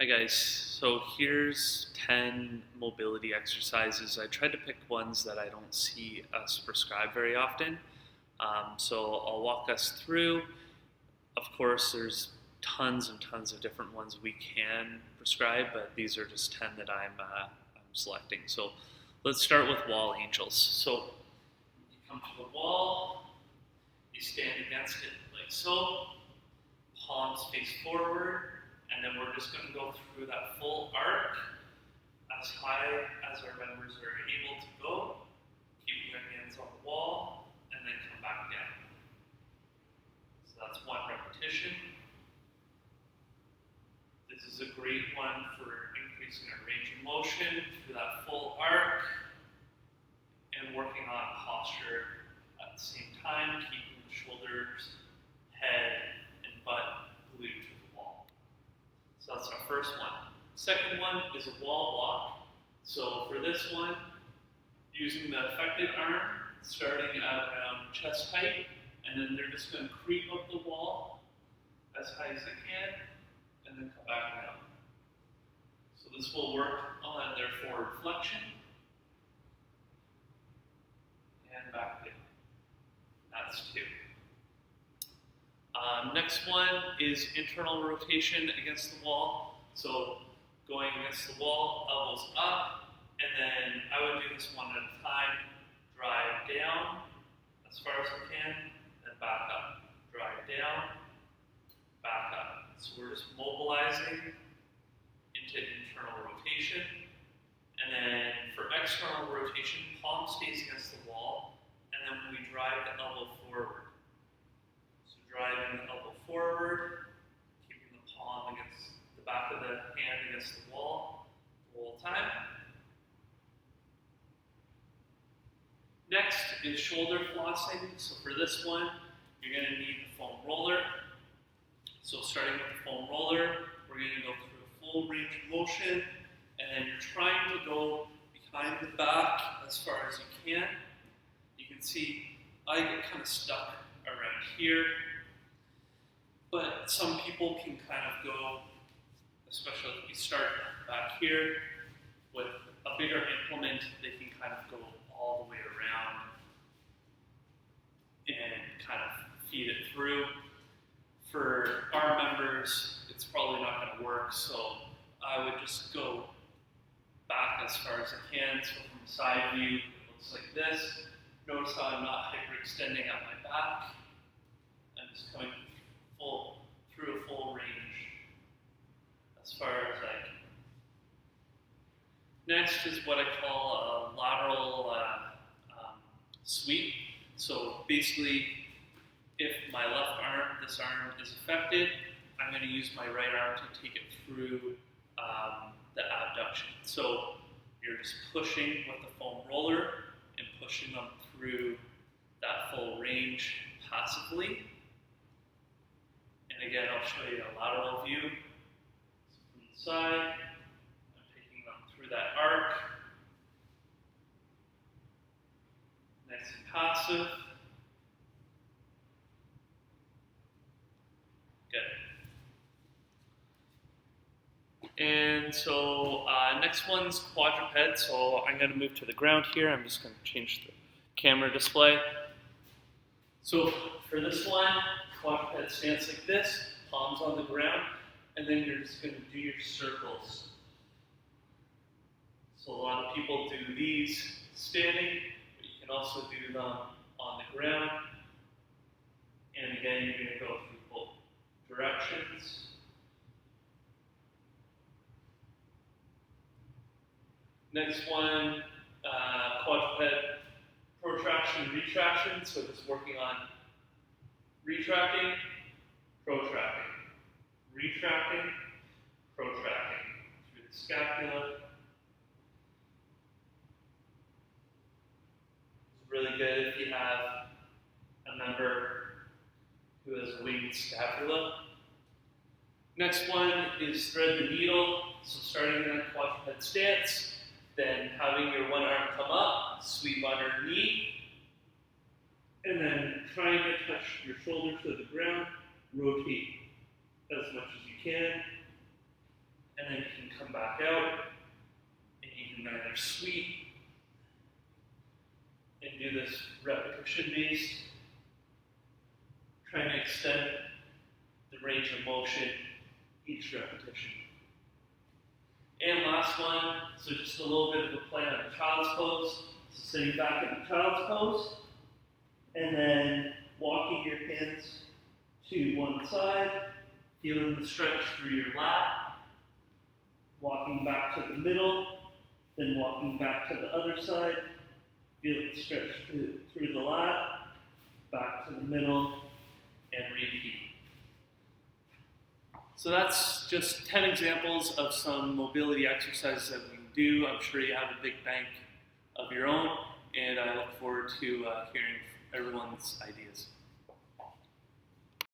Hi guys, so here's 10 mobility exercises. I tried to pick ones that I don't see us prescribe very often. So I'll walk us through. Of course, there's tons and tons of different ones we can prescribe, but these are just 10 that I'm selecting. So let's start with wall angels. So you come to the wall, you stand against it like so, palms face forward, and then we're just going to go through that full arc as high as our members are able to go, keeping our hands on the wall, and then come back down. So that's one repetition. This is a great one for increasing our range of motion through that full arc and working on posture at the same time, keeping the shoulders, head, and butt glued to the wall. So that's our first one. Second one is a wall walk. So for this one, using the affected arm, starting at around chest height, and then they're just going to creep up the wall as high as they can, and then come back down. So this will work on their forward flexion, and back down. That's two. Next one is internal rotation against the wall. So going against the wall, elbows up, and then I would do this one at a time. Drive down as far as I can, then back up. Drive down, back up. So we're just mobilizing into internal rotation. And then for external rotation, palm stays against the wall, and then we drive the elbow forward. Driving the elbow forward, keeping the palm against the back of the hand against the wall the whole time. Next is shoulder flossing. So for this one, you're going to need the foam roller. So starting with the foam roller, we're going to go through a full range of motion, and then you're trying to go behind the back as far as you can. You can see I get kind of stuck around here. But some people can kind of go, especially if you start back here, with a bigger implement, they can kind of go all the way around and kind of feed it through. For our members, it's probably not going to work, so I would just go back as far as I can. So from the side view, it looks like this. Notice how I'm not hyperextending at my back. I'm just coming through a full range as far as I can. Next is what I call a lateral sweep. So basically, if my left arm, this arm is affected, I'm going to use my right arm to take it through the abduction. So you're just pushing with the foam roller and pushing them through that full range passively. And again, I'll show you a lateral view. So from the side, I'm taking them through that arc. Nice and passive. Good. And so next one's quadruped. So I'm going to move to the ground here. I'm just going to change the camera display. So for this one, quadruped stance like this, palms on the ground, and then you're just going to do your circles. So a lot of people do these standing, but you can also do them on the ground. And again, you're going to go through both directions. Next one, quadruped protraction, retraction. So just working on retracting, protracting, retracting, protracting through the scapula. It's really good if you have a member who has a winged scapula. Next one is thread the needle. So starting in a quadruped stance, then having your one arm come up, sweep underneath, and then trying to touch your shoulder to the ground, rotate as much as you can, and then you can come back out, and you can either sweep and do this repetition based, trying to extend the range of motion each repetition. And last one, so just a little bit of a play on the child's pose. So sitting back in the child's pose, and then walking your hands to one side, feeling the stretch through your lat, walking back to the middle, then walking back to the other side, feel the stretch through the lat, back to the middle, and repeat. So that's just 10 examples of some mobility exercises that we can do. I'm sure you have a big bank of your own, and I look forward to hearing everyone's ideas.